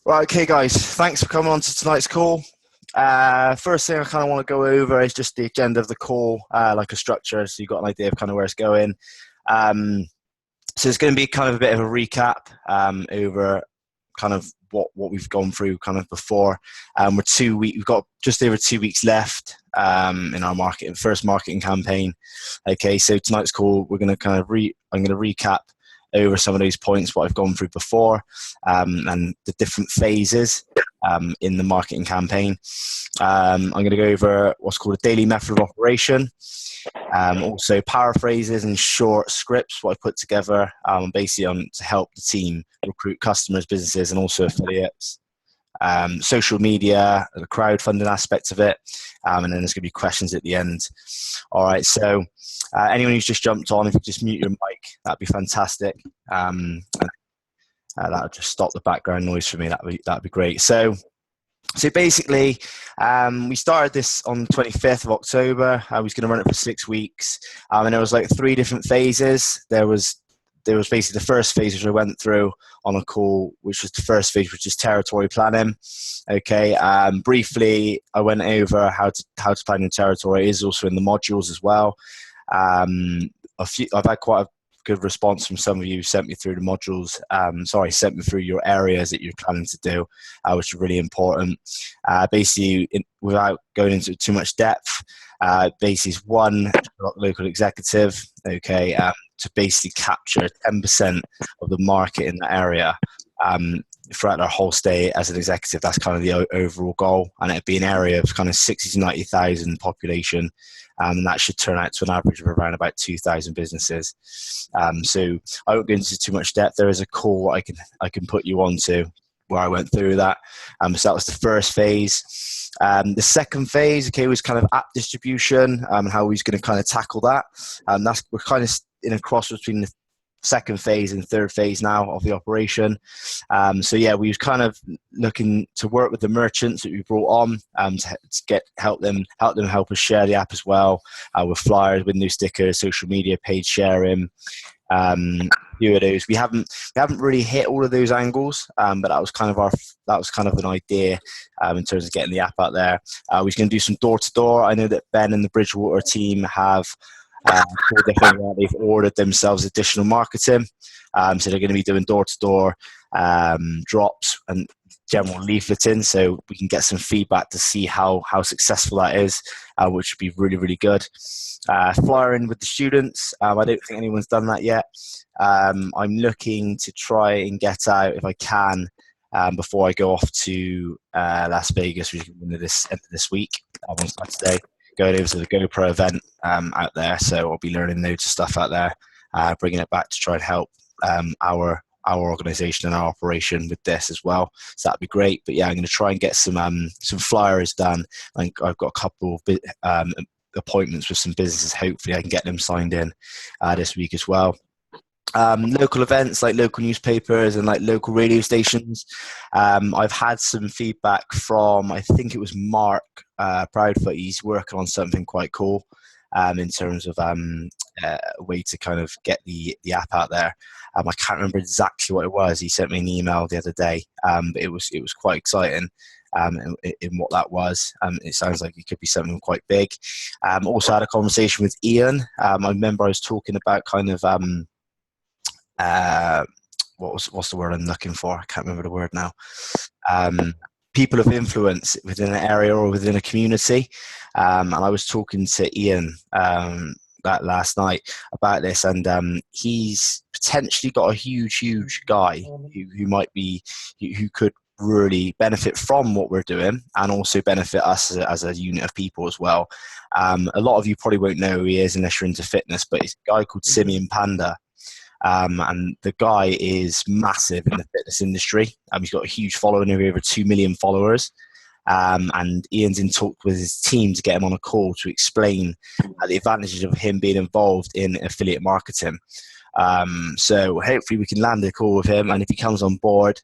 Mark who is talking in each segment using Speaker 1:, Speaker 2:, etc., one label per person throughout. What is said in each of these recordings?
Speaker 1: Right, okay, guys. Thanks for coming on to tonight's call. First thing I kind of want to go over is just the agenda of the call, like a structure, so you've got an idea of kind of where it's going. So it's going to be kind of a bit of a recap over kind of what we've gone through kind of before. We've got just over 2 weeks left in our first marketing campaign. Okay, so tonight's call, we're going to kind of I'm going to recap over some of those points, what I've gone through before, and the different phases in the marketing campaign. I'm going to go over what's called a daily method of operation, also paraphrases and short scripts, what I put together basically to help the team recruit customers, businesses, and also affiliates. Social media, the crowdfunding aspect of it, and then there's going to be questions at the end. All right, so anyone who's just jumped on, if you just mute your mic, that'd be fantastic. That'll just stop the background noise for me. That'd be great. So basically, we started this on the 25th of October. I was going to run it for 6 weeks, and there was like 3 different phases. There was basically the first phase, which I went through on a call, which was the first phase, which is territory planning. Okay, briefly, I went over how to plan your territory. It is also in the modules as well. I've had quite a good response from some of you who sent me through the modules. Sent me through your areas that you're planning to do, which are really important. Basically, without going into too much depth, basically is one local executive, okay, to basically capture 10% of the market in that area throughout their whole stay as an executive. That's kind of the overall goal, and it'd be an area of kind of 60 to 90,000 population, and that should turn out to an average of around about 2,000 businesses. So I won't go into too much depth. There is a call I can put you onto where I went through that. So that was the first phase. The second phase, okay, was kind of app distribution and how we was going to kind of tackle that. We're kind of in a cross between the second phase and third phase now of the operation. We was kind of looking to work with the merchants that we brought on to help us share the app as well, with flyers, window stickers, social media page sharing. Few of those we haven't really hit all of those angles, but that was kind of an idea in terms of getting the app out there. We was going to do some door to door. I know that Ben and the Bridgewater team have they've ordered themselves additional marketing, so they're going to be doing door to door drops and general leafleting, so we can get some feedback to see how successful that is, which would be really, really good. Flyering with the students, I don't think anyone's done that yet. I'm looking to try and get out, if I can, before I go off to Las Vegas, which is end of this week, on Saturday, going over to the GoPro event out there. So I'll be learning loads of stuff out there, bringing it back to try and help our organization and our operation with this as well. So that'd be great. But yeah, I'm going to try and get some flyers done. I've got a couple of appointments with some businesses. Hopefully I can get them signed in this week as well. Local events like local newspapers and like local radio stations. I've had some feedback from, I think it was Mark Proudfoot. He's working on something quite cool in terms of a way to kind of get the app out there. I can't remember exactly what it was. He sent me an email the other day, but it was quite exciting. In what that was. It sounds like it could be something quite big. Also had a conversation with Ian. I remember I was talking about kind of what's the word I'm looking for? I can't remember the word now. People of influence within an area or within a community. And I was talking to Ian that last night about this, and he's potentially got a huge guy who could really benefit from what we're doing and also benefit us as a unit of people as well. A lot of you probably won't know who he is unless you're into fitness, but it's a guy called Simeon Panda. And the guy is massive in the fitness industry. He's got a huge following, over 2 million followers. And Ian's in talk with his team to get him on a call to explain the advantages of him being involved in affiliate marketing. So hopefully we can land a call with him, and if he comes on board,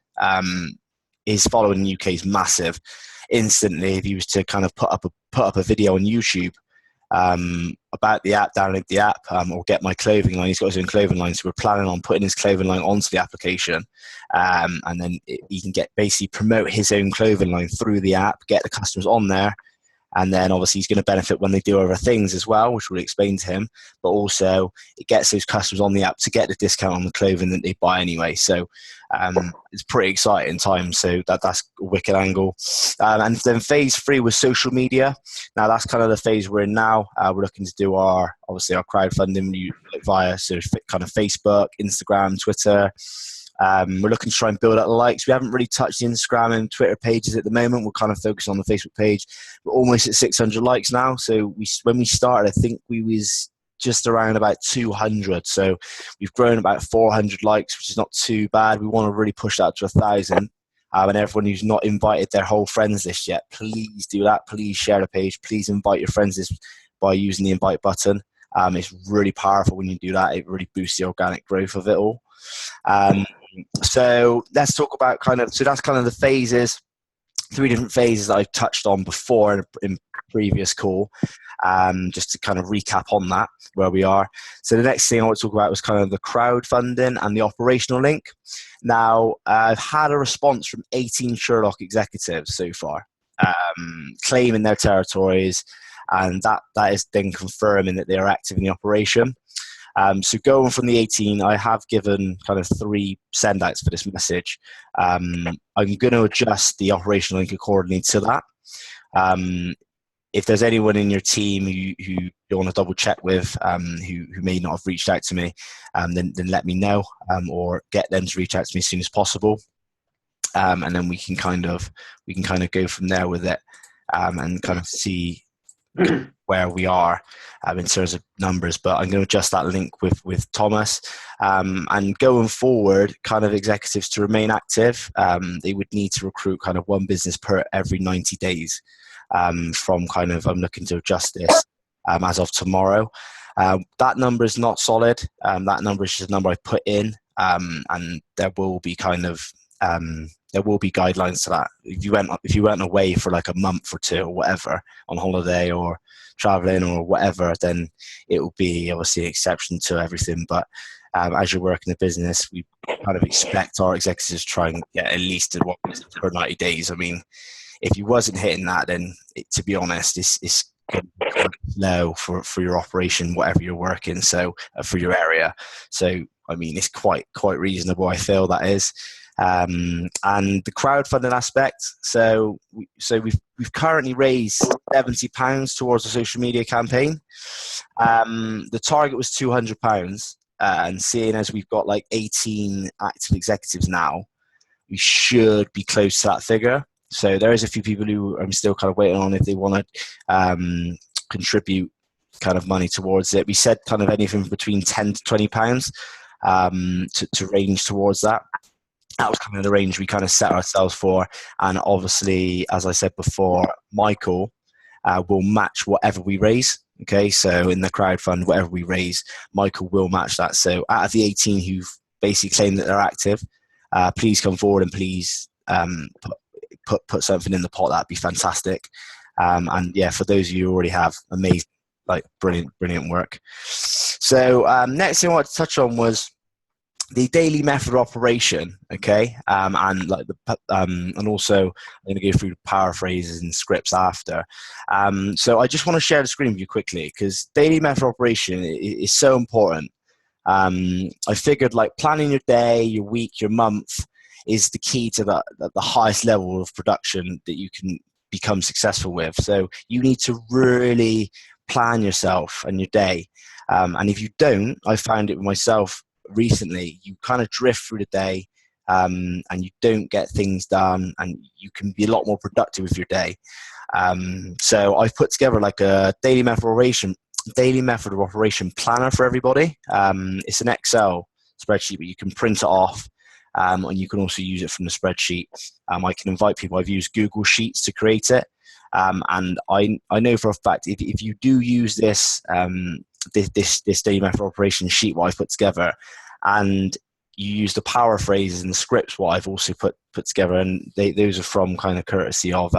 Speaker 1: his following in the UK is massive. Instantly, if he was to kind of put up a video on YouTube, about the app, download the app, or get my clothing line. He's got his own clothing line, so we're planning on putting his clothing line onto the application, and then he can basically promote his own clothing line through the app, get the customers on there, and then obviously he's going to benefit when they do other things as well, which we'll explain to him. But also it gets those customers on the app to get the discount on the clothing that they buy anyway. So it's pretty exciting time. So that's a wicked angle. And then phase 3 was social media. Now that's kind of the phase we're in now. We're looking to do our crowdfunding via kind of Facebook, Instagram, Twitter. We're looking to try and build up the likes. We haven't really touched the Instagram and Twitter pages at the moment. We're kind of focused on the Facebook page. We're almost at 600 likes now. So when we started, I think we was just around about 200. So we've grown about 400 likes, which is not too bad. We want to really push that to 1,000. And everyone who's not invited their whole friends list yet, please do that. Please share the page. Please invite your friends list by using the invite button. It's really powerful when you do that. It really boosts the organic growth of it all. So let's talk about so that's kind of the phases, 3 different phases that I've touched on before in previous call, just to kind of recap on that, where we are. So the next thing I want to talk about was kind of the crowdfunding and the operational link. Now, I've had a response from 18 Sherlock executives so far, claiming their territories, and that is then confirming that they are active in the operation. So going from the 18, I have given kind of 3 send-outs for this message. I'm going to adjust the operational link accordingly to that. If there's anyone in your team who you want to double check with, who may not have reached out to me, then let me know, or get them to reach out to me as soon as possible. And then we can kind of go from there with it, and kind of see where we are in terms of numbers. But I'm going to adjust that link with Thomas, and going forward, kind of executives to remain active, they would need to recruit kind of 1 business per every 90 days. From kind of, I'm looking to adjust this as of tomorrow. That number is not solid. That number is just a number I put in, and there will be guidelines to that. If you went away for like a month or 2 or whatever on holiday or traveling or whatever, then it will be obviously an exception to everything. But as you're working the business, we kind of expect our executives to try and get at least 1 per 90 days. I mean, if you wasn't hitting that, then to be honest, it's going to be quite low for your operation, whatever you're working. So for your area, so I mean, it's quite reasonable. I feel that is. And the crowdfunding aspect. So we've currently raised £70 towards the social media campaign. The target was £200, and seeing as we've got like 18 active executives now, we should be close to that figure. So there is a few people who I'm still kind of waiting on if they want to contribute kind of money towards it. We said kind of anything between £10 to £20 to range towards that. That was kind of the range we kind of set ourselves for. And obviously, as I said before, Michael will match whatever we raise. Okay, so in the crowdfund, whatever we raise, Michael will match that. So out of the 18 who've basically claimed that they're active, please come forward and please put something in the pot. That'd be fantastic. And yeah, for those of you who already have, amazing, like brilliant work. So next thing I wanted to touch on was the daily method of operation. Okay, and like and also I'm going to go through paraphrases and scripts after. So I just want to share the screen with you quickly because daily method of operation is so important. I figured like planning your day, your week, your month is the key to the highest level of production that you can become successful with. So you need to really plan yourself and your day. And if you don't, I found it with myself recently, you kind of drift through the day, and you don't get things done, and you can be a lot more productive with your day. So I've put together like a daily method of operation planner for everybody. It's an Excel spreadsheet, but you can print it off. And you can also use it from the spreadsheet. I can invite people. I've used Google Sheets to create it. And I know for a fact, if you do use this daily method of operation sheet, what I've put together, and you use the power phrases and the scripts, what I've also put together, and those are from kind of courtesy of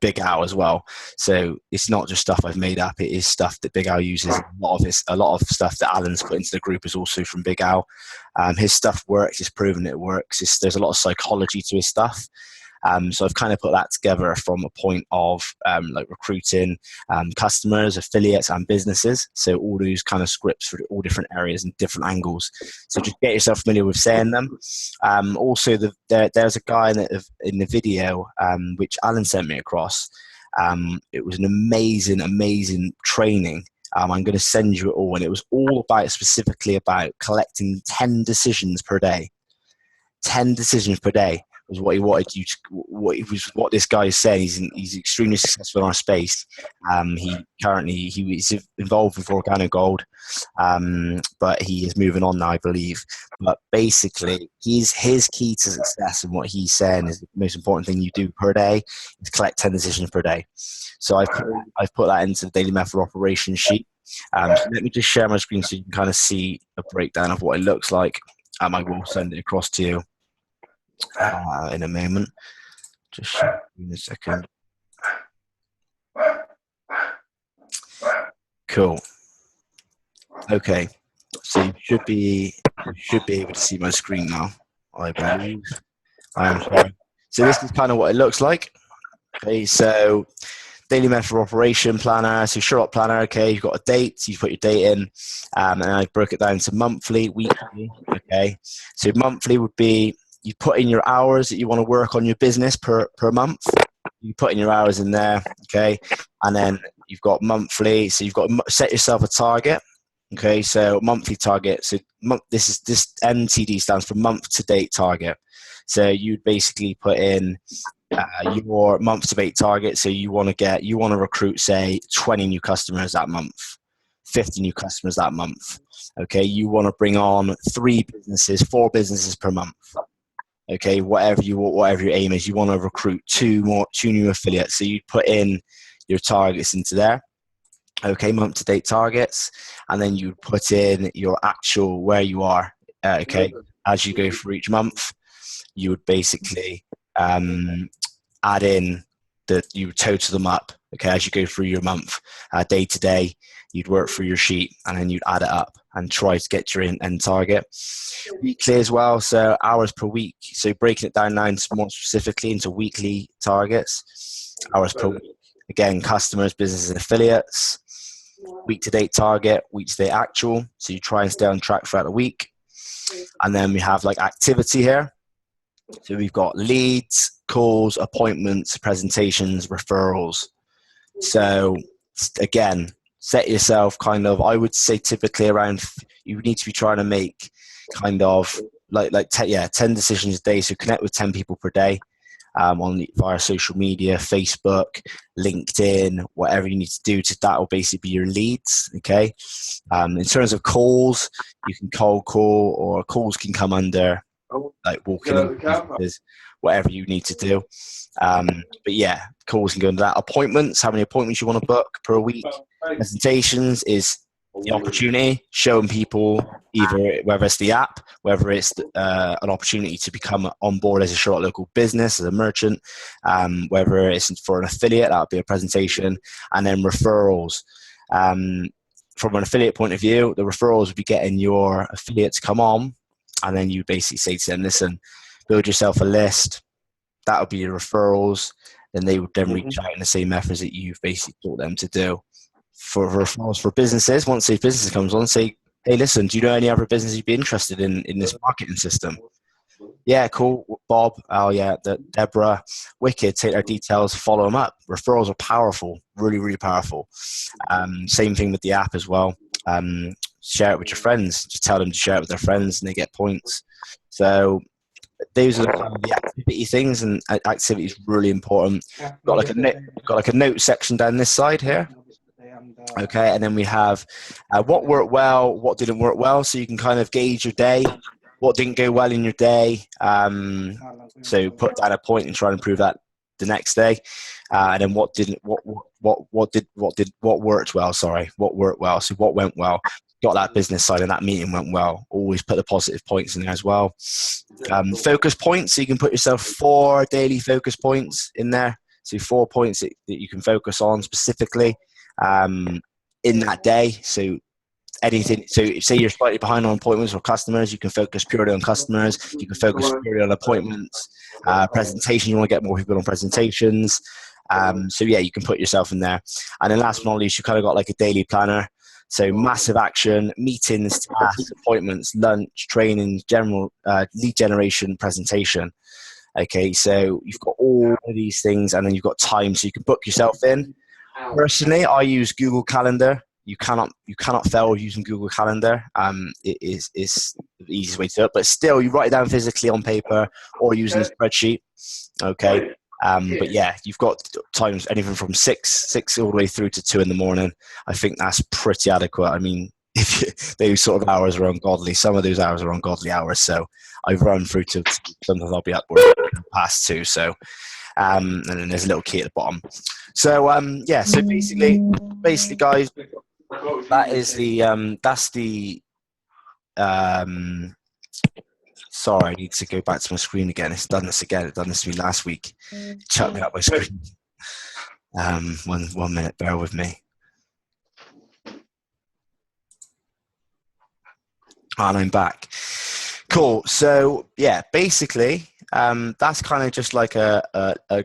Speaker 1: Big Al as well. So it's not just stuff I've made up; it is stuff that Big Al uses. A lot of stuff that Alan's put into the group is also from Big Al. His stuff works; it's proven it works. There's a lot of psychology to his stuff. So I've kind of put that together from a point of like recruiting customers, affiliates, and businesses. So all those kind of scripts for all different areas and different angles. So just get yourself familiar with saying them. Also, there's a guy in the video which Alan sent me across. It was an amazing training. I'm going to send you it all, and it was all specifically about collecting 10 decisions per day. 10 decisions per day was what he wanted you to, what this guy is saying. He's extremely successful in our space. He was involved with Organo Gold, but he is moving on now, I believe. But basically, his key to success, and what he's saying is the most important thing you do per day is collect 10 decisions per day. So I've put that into the daily method operation sheet. So let me just share my screen so you can kind of see a breakdown of what it looks like. I will send it across to you in a moment. Just in a second. Cool. Okay, so you should be able to see my screen now, I believe. I'm sorry. So this is kind of what it looks like. Okay, so daily method operation planner, so Sherlock planner. Okay, you've got a date, so you put your date in, and I broke it down to monthly, weekly. Okay, so monthly would be you put in your hours that you want to work on your business per month. You put in your hours in there, okay, and then you've got monthly, so you've got to set yourself a target. Okay, so monthly target. So this MTD stands for month to date target. So you'd basically put in your month to date target. So you want to recruit, say, 20 new customers that month, 50 new customers that month. Okay, you want to bring on 4 businesses per month. Okay, whatever your aim is, you want to recruit 2 new affiliates. So you put in your targets into there. Okay, month to date targets, and then you put in your actual where you are. Okay, as you go through each month, you would basically add in you total them up. Okay, as you go through your month, day to day, you'd work through your sheet, and then you'd add it up and try to get your end target. Weekly as well, so hours per week. So breaking it down now more specifically into weekly targets, hours per week. Again, customers, businesses, and affiliates. Week to date target, week to date actual. So you try and stay on track throughout the week. And then we have like activity here. So we've got leads, calls, appointments, presentations, referrals. So again, set yourself kind of, I would say typically around, you need to be trying to make kind of like 10 decisions a day. So connect with 10 people per day. Via social media, Facebook, LinkedIn, whatever you need to do that will basically be your leads. Okay. In terms of calls, you can cold call, or calls can come under like walking in businesses, whatever you need to do. But yeah, calls can go into that. Appointments, how many appointments you want to book per week. Presentations is the opportunity, showing people either whether it's the app, whether it's an opportunity to become on board as a Sherlock local business, as a merchant, whether it's for an affiliate, that would be a presentation, and then referrals. From an affiliate point of view, the referrals would be getting your affiliate to come on, and then you basically say to them, listen, build yourself a list. That would be your referrals. Then they would then reach out in the same methods that you've basically taught them to do. For referrals for businesses, once the business comes on, say, hey, listen, do you know any other business you'd be interested in this marketing system? Yeah, cool. Bob, oh yeah, Deborah, wicked, take their details, follow them up. Referrals are powerful, really, really powerful. Same thing with the app as well. Share it with your friends. Just tell them to share it with their friends and they get points. So those are the activity things, and activity is really important. Got like a note section down this side here. Okay, and then we have what worked well, what didn't work well, so you can kind of gauge your day, what didn't go well in your day. So put down a point and try and improve that the next day, and then what worked well. Sorry, what worked well. So what went well. Got that business side and that meeting went well. Always put the positive points in there as well. Focus points, so you can put yourself 4 daily focus points in there. So 4 points that you can focus on specifically in that day. So anything. So say you're slightly behind on appointments or customers, you can focus purely on customers. You can focus purely on appointments. Presentation, you want to get more people on presentations. So yeah, you can put yourself in there. And then last but not least, you kind of got like a daily planner. So massive action, meetings, tasks, appointments, lunch, training, general lead generation, presentation. Okay, so you've got all of these things, and then you've got time, so you can book yourself in. Personally, I use Google Calendar. You cannot fail using Google Calendar. It is the easiest way to do it. But still, you write it down physically on paper or using a spreadsheet. Okay. But yeah, you've got times anything from six all the way through to 2 a.m. I think that's pretty adequate. I mean, if those sort of hours are ungodly, some of those hours are ungodly hours. So I've run through to sometimes I'll be up past 2. So and then there's a little key at the bottom. So yeah, so basically, guys, that is that's the sorry, I need to go back to my screen again. It's done this again. It done this to me last week. Chuck me up my screen. 1 minute, bear with me. And I'm back. Cool. So yeah, basically, that's kind of just like a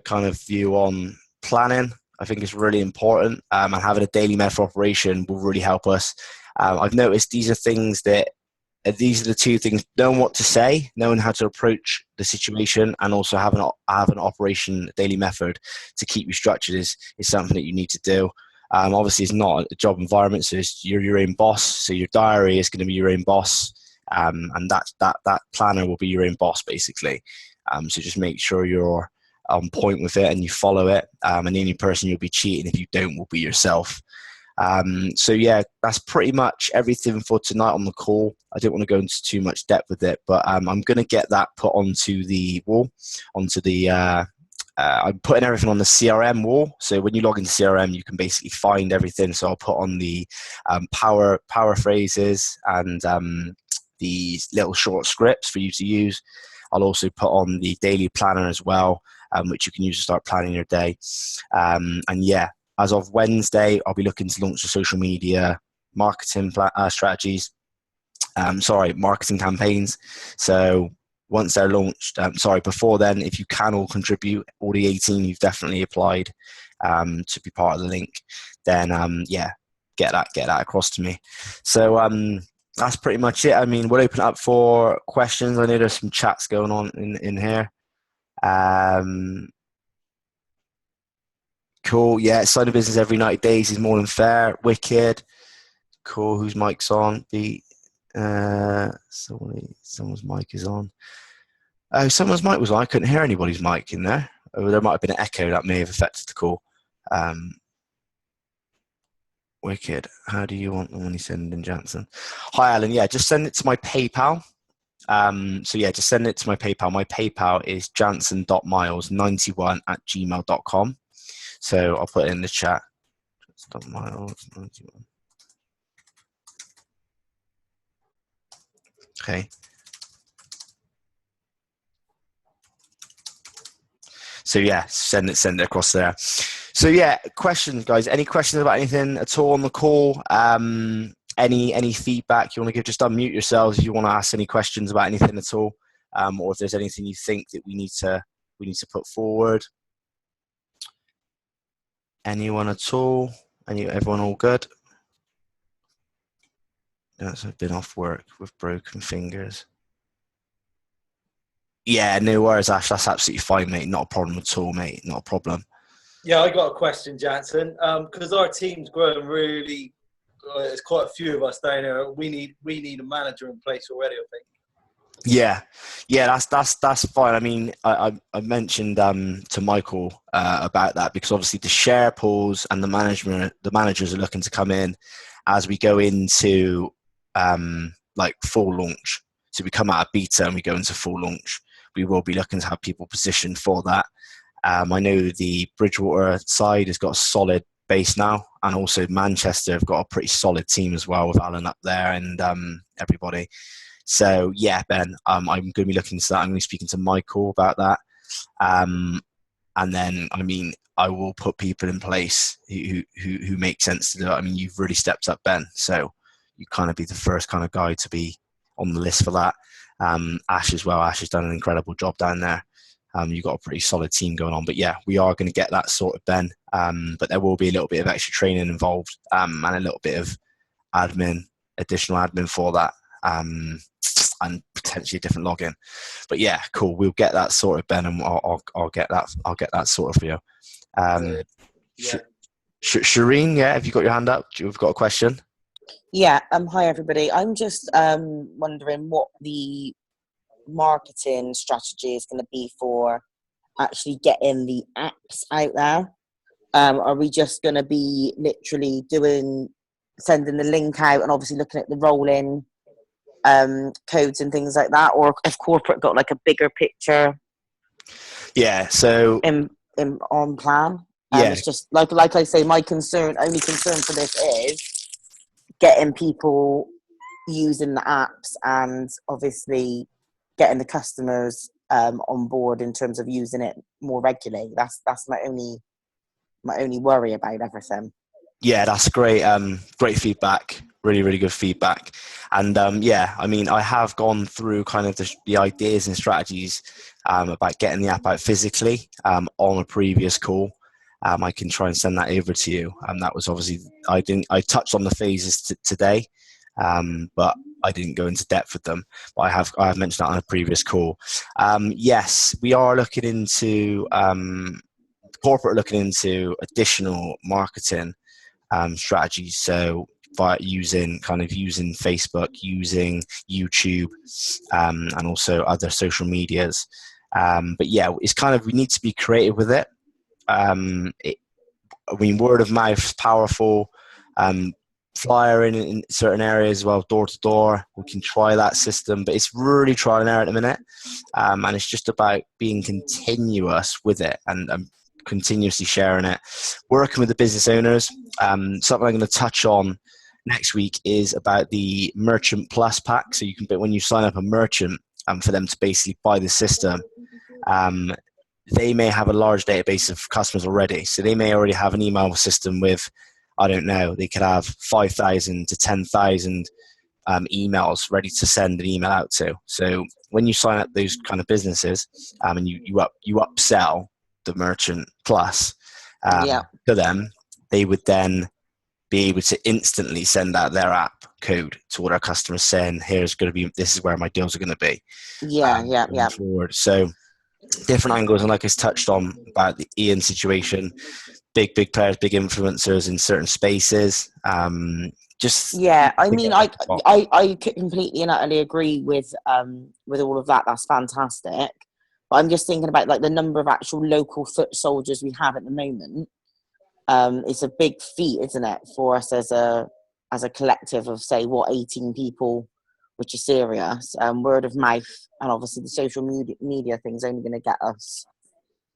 Speaker 1: kind of view on planning. I think it's really important, and having a daily method operation will really help us. I've noticed these are the two things: knowing what to say, knowing how to approach the situation, and also have an operation daily method to keep you structured is something that you need to do. Obviously, it's not a job environment, so you're your own boss. So your diary is going to be your own boss, and that planner will be your own boss, basically. So just make sure you're on point with it and you follow it. And the only person you'll be cheating if you don't will be yourself. So yeah, that's pretty much everything for tonight on the call. I don't want to go into too much depth with it, but I'm going to get that put onto the wall, I'm putting everything on the CRM wall. So when you log into CRM, you can basically find everything. So I'll put on the power phrases and these little short scripts for you to use. I'll also put on the daily planner as well, which you can use to start planning your day. And yeah, as of Wednesday, I'll be looking to launch the social media marketing strategies. Marketing campaigns. So once they're launched, before then, if you can all contribute, all the 18 you've definitely applied to be part of the link, then yeah, get that across to me. So that's pretty much it. I mean, we'll open up for questions. I know there's some chats going on in here. Cool. Yeah, sign of business every 90 days is more than fair. Wicked. Cool. Whose mic's on? Someone's mic is on. Oh, someone's mic was on. I couldn't hear anybody's mic in there. Oh, there might have been an echo that may have affected the call. Wicked. How do you want the money sent in, Jansen? Hi, Alan. Yeah, just send it to my PayPal. So yeah, just send it to my PayPal. My PayPal is jansen.miles91@gmail.com. So I'll put it in the chat. Miles91. Okay. So yeah, send it across there. So yeah, questions, guys. Any questions about anything at all on the call? Any feedback you want to give? Just unmute yourselves if you want to ask any questions about anything at all, or if there's anything you think that we need to put forward. Anyone at all? Everyone all good? Yes, I've been off work with broken fingers. Yeah, no worries, Ash. That's absolutely fine, mate. Not a problem at all, mate. Not a problem.
Speaker 2: Yeah, I got a question, Jansen. Because our team's growing really, there's quite a few of us down here. We need a manager in place already, I think.
Speaker 1: Yeah, that's fine. I mean, I mentioned to Michael about that because obviously the share pools and the managers are looking to come in as we go into like full launch. So we come out of beta and we go into full launch. We will be looking to have people positioned for that. I know the Bridgewater side has got a solid base now, and also Manchester have got a pretty solid team as well with Alan up there and everybody. So yeah, Ben, I'm going to be looking into that. I'm going to be speaking to Michael about that. And then, I mean, I will put people in place who make sense to do it. I mean, you've really stepped up, Ben. So you kind of be the first kind of guy to be on the list for that. Ash as well. Ash has done an incredible job down there. You've got a pretty solid team going on. But yeah, we are going to get that sorted, Ben. But there will be a little bit of extra training involved, and a little bit of additional admin for that, and potentially a different login. But yeah, cool. We'll get that sorted, Ben, and I'll get that sorted for you.
Speaker 2: Yeah.
Speaker 1: Shireen, yeah, have you got your hand up? You've got a question?
Speaker 3: Yeah. Hi everybody. I'm just wondering what the marketing strategy is going to be for actually getting the apps out there. Are we just going to be literally sending the link out and obviously looking at the rolling codes and things like that, or if corporate got like a bigger picture?
Speaker 1: Yeah. So
Speaker 3: on plan.
Speaker 1: Yeah.
Speaker 3: It's just like I say, my only concern for this is getting people using the apps and obviously getting the customers on board in terms of using it more regularly. That's my only worry about everything.
Speaker 1: Yeah, that's great. Great feedback. Really, really good feedback. And yeah, I mean, I have gone through kind of the ideas and strategies about getting the app out physically on a previous call. I can try and send that over to you. That was obviously I touched on the phases today, but I didn't go into depth with them. But I have mentioned that on a previous call. Yes, we are looking into corporate, looking into additional marketing strategies. So by using Facebook, using YouTube, and also other social medias. But yeah, it's kind of, we need to be creative with it. I mean, word of mouth is powerful. Flyer in certain areas as well, door to door. We can try that system, but it's really trial and error at the minute. And it's just about being continuous with it and continuously sharing it, working with the business owners. Something I'm going to touch on next week is about the Merchant Plus pack. So you can, when you sign up a merchant, for them to basically buy the system, they may have a large database of customers already. So they may already have an email system with, I don't know, they could have 5,000 to 10,000 emails ready to send an email out to. So when you sign up those kind of businesses, and you upsell the Merchant Plus to them, they would then be able to instantly send out their app code to all our customers saying, this is where my deals are going to be. Forward. So different angles, and like I touched on about the Ian situation, big players, big influencers in certain spaces. I mean,
Speaker 3: I completely and utterly agree with all of that. That's fantastic. But I'm just thinking about like the number of actual local foot soldiers we have at the moment. It's a big feat, isn't it, for us as a collective of, say, 18 people, which is serious. Word of mouth and obviously the social media thing's only going to get us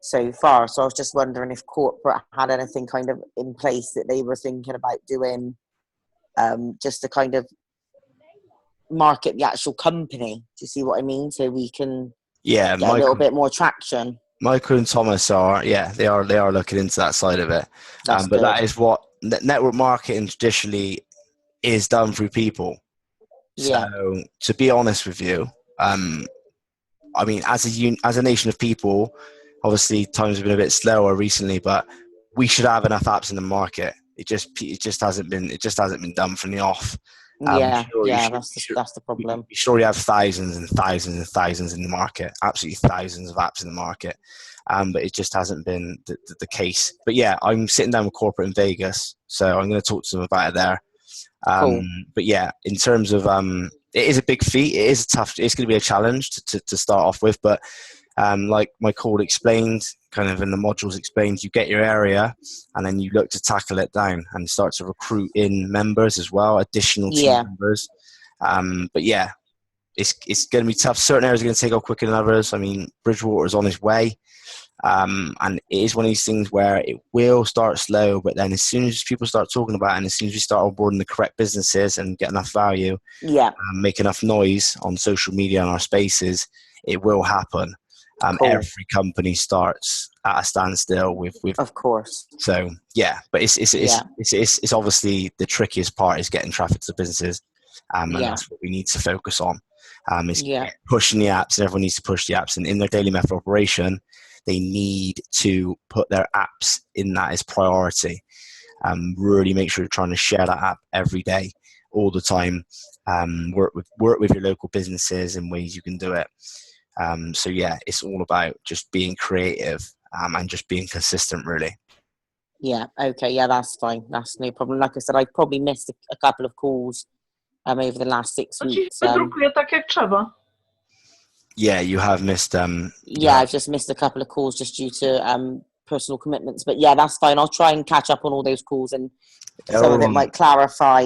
Speaker 3: so far. So I was just wondering if corporate had anything kind of in place that they were thinking about doing, just to kind of market the actual company. Do you see what I mean? So we can get a little bit more traction.
Speaker 1: Michael and Thomas they are looking into that side of it. But good. That is what network marketing traditionally is done through people. Yeah. So to be honest with you, I mean, as a nation of people, obviously times have been a bit slower recently, but we should have enough apps in the market. It just hasn't been done from the off.
Speaker 3: That's the problem.
Speaker 1: You should already have thousands and thousands and thousands in the market, absolutely thousands of apps in the market, but it just hasn't been the case. But yeah, I'm sitting down with corporate in Vegas, so I'm going to talk to them about it there. Cool. But yeah, in terms of it is a big feat. It's going to be a challenge to start off with, but like my call explained, kind of in the modules explained, you get your area and then you look to tackle it down and start to recruit in members as well, additional team members. But yeah, it's going to be tough. Certain areas are going to take off quicker than others. I mean, Bridgewater is on its way. And it is one of these things where it will start slow, but then as soon as people start talking about it and as soon as we start onboarding the correct businesses and get enough value, make enough noise on social media and our spaces, it will happen. Cool. Every company starts at a standstill with
Speaker 3: Of course.
Speaker 1: so yeah, but it's obviously the trickiest part is getting traffic to businesses, and that's what we need to focus on. Is pushing the apps, and everyone needs to push the apps. And in their daily method operation, they need to put their apps in that as priority. Really make sure you're trying to share that app every day, all the time. Work with your local businesses in ways you can do it. So yeah, it's all about just being creative and just being consistent, really.
Speaker 3: Yeah. Okay. Yeah, that's fine. That's no problem. Like I said, I probably missed a couple of calls over the last 6 weeks.
Speaker 4: Wydrukuje tak jak trzeba.
Speaker 1: Yeah, you have missed.
Speaker 3: I've just missed a couple of calls just due to personal commitments. But yeah, that's fine. I'll try and catch up on all those calls, and some of it might clarify.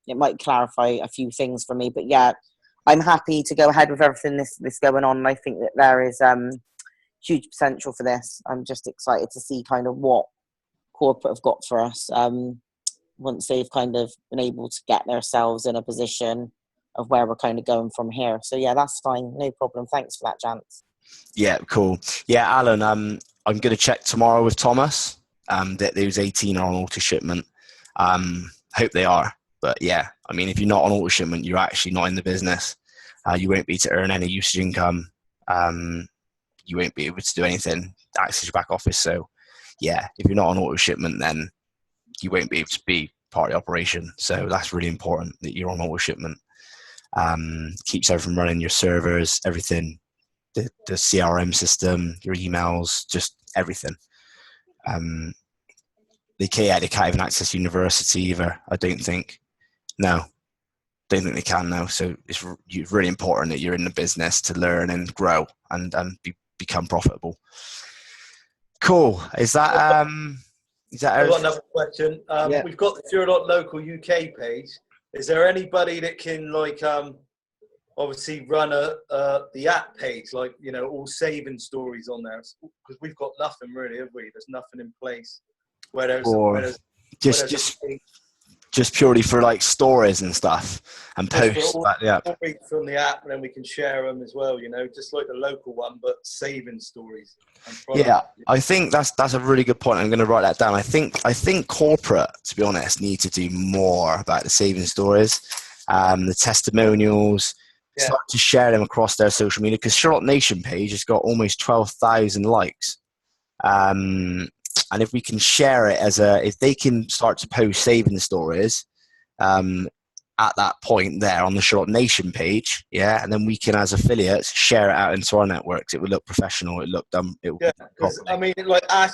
Speaker 3: It might clarify a few things for me. But yeah, I'm happy to go ahead with everything this going on. And I think that there is huge potential for this. I'm just excited to see kind of what corporate have got for us once they've kind of been able to get themselves in a position of where we're kind of going from here. So yeah, that's fine, no problem. Thanks for that, Jance.
Speaker 1: Yeah, cool. Yeah, Alan, I'm going to check tomorrow with Thomas that those 18 are on auto shipment. Hope they are, but yeah, I mean, if you're not on auto shipment, you're actually not in the business. You won't be able to earn any usage income. You won't be able to do anything, access your back office. So yeah, if you're not on auto shipment, then you won't be able to be part of the operation. So that's really important that you're on auto shipment. Keeps everything running, your servers, everything, the CRM system, your emails, just everything. They can't even access university either, I don't think. No, don't think they can now. So it's really important that you're in the business to learn and grow and become profitable. Cool. Is that
Speaker 2: I've got another question. We've got the Sherlock Local UK page. Is there anybody that can obviously run the app page, like, all saving stories on there? Because we've got nothing really, have we? There's nothing in place.
Speaker 1: Just purely for like stories and stuff and posts.
Speaker 2: Stories from the app, and then we can share them as well. Just like the local one, but saving stories.
Speaker 1: Yeah, I think that's a really good point. I'm going to write that down. I think corporate, to be honest, need to do more about the saving stories, the testimonials. Start to share them across their social media, because Sherlock Nation page has got almost 12,000 likes. And if we can share it if they can start to post saving stories at that point there on the Sherlock Nation page, and then we can, as affiliates, share it out into our networks. It would look professional. It looked done.
Speaker 2: Because I mean, I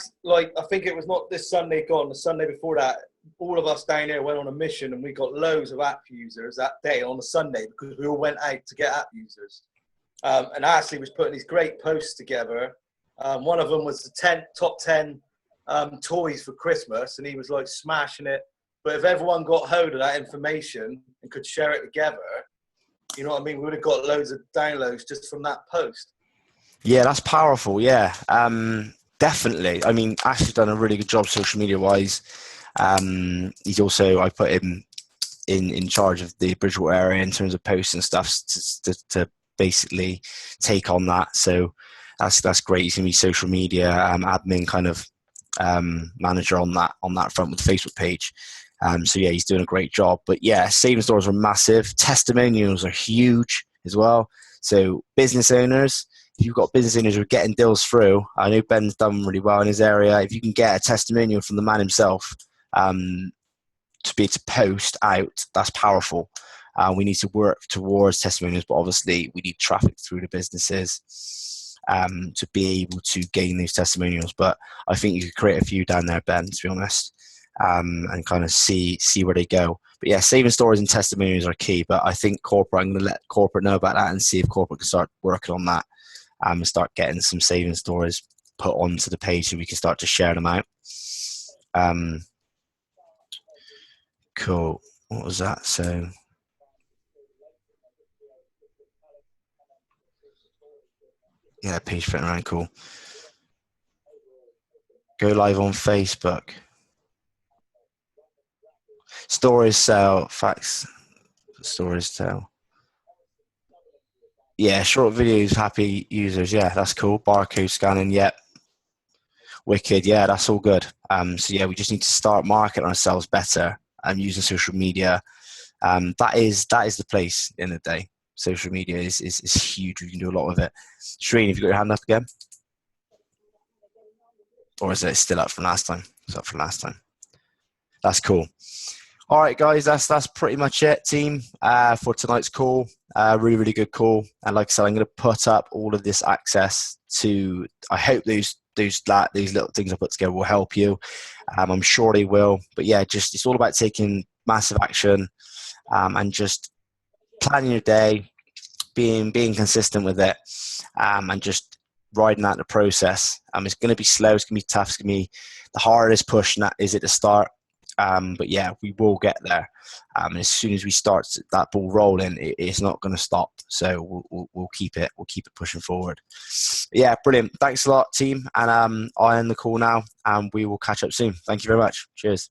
Speaker 2: think it was not this Sunday gone. The Sunday before that, all of us down here went on a mission, and we got loads of app users that day on a Sunday because we all went out to get app users. And Ashley was putting these great posts together. One of them was the top 10 toys for Christmas, and he was like smashing it. But if everyone got hold of that information and could share it together, you know what I mean, we would have got loads of downloads just from that post. Yeah,
Speaker 1: that's powerful. Yeah, definitely. I mean, Ash's done a really good job social media wise. He's also, I put him in charge of the Bridgewater area in terms of posts and stuff to basically take on that. So that's great. He's gonna be social media admin kind of manager on that front with the Facebook page. So yeah, he's doing a great job. But yeah, saving stores are massive. Testimonials are huge as well. So business owners, if you've got business owners who are getting deals through, I know Ben's done really well in his area. If you can get a testimonial from the man himself to be able to post out, that's powerful. We need to work towards testimonials, but obviously we need traffic through the businesses to be able to gain these testimonials. But I think you could create a few down there, Ben, to be honest, and kind of see where they go. But yeah, saving stories and testimonials are key. But I think corporate, I'm going to let corporate know about that and see if corporate can start working on that and start getting some saving stories put onto the page so we can start to share them out. Cool. What was that? So yeah, page fitting around, cool. Go live on Facebook. Stories sell, facts, stories sell. Yeah, short videos, happy users. Yeah, that's cool. Barcode scanning, yeah. Wicked. Yeah, that's all good. So yeah, we just need to start marketing ourselves better and using social media. That is the place in the day. Social media is huge. We can do a lot with it. Shreen, have you got your hand up again? Or is it still up from last time? It's up from last time. That's cool. All right, guys, that's pretty much it, team, for tonight's call. Really, really good call. And like I said, I'm going to put up all of this access to. I hope these little things I put together will help you. I'm sure they will. But yeah, just it's all about taking massive action and just planning your day, being consistent with it, and just riding out the process. It's going to be slow. It's going to be tough. It's going to be the hardest push. And that is at the start. But yeah, we will get there. And as soon as we start that ball rolling, it's not going to stop. So we'll keep it. We'll keep it pushing forward. But yeah, brilliant. Thanks a lot, team. And I'll end the call now, and we will catch up soon. Thank you very much. Cheers.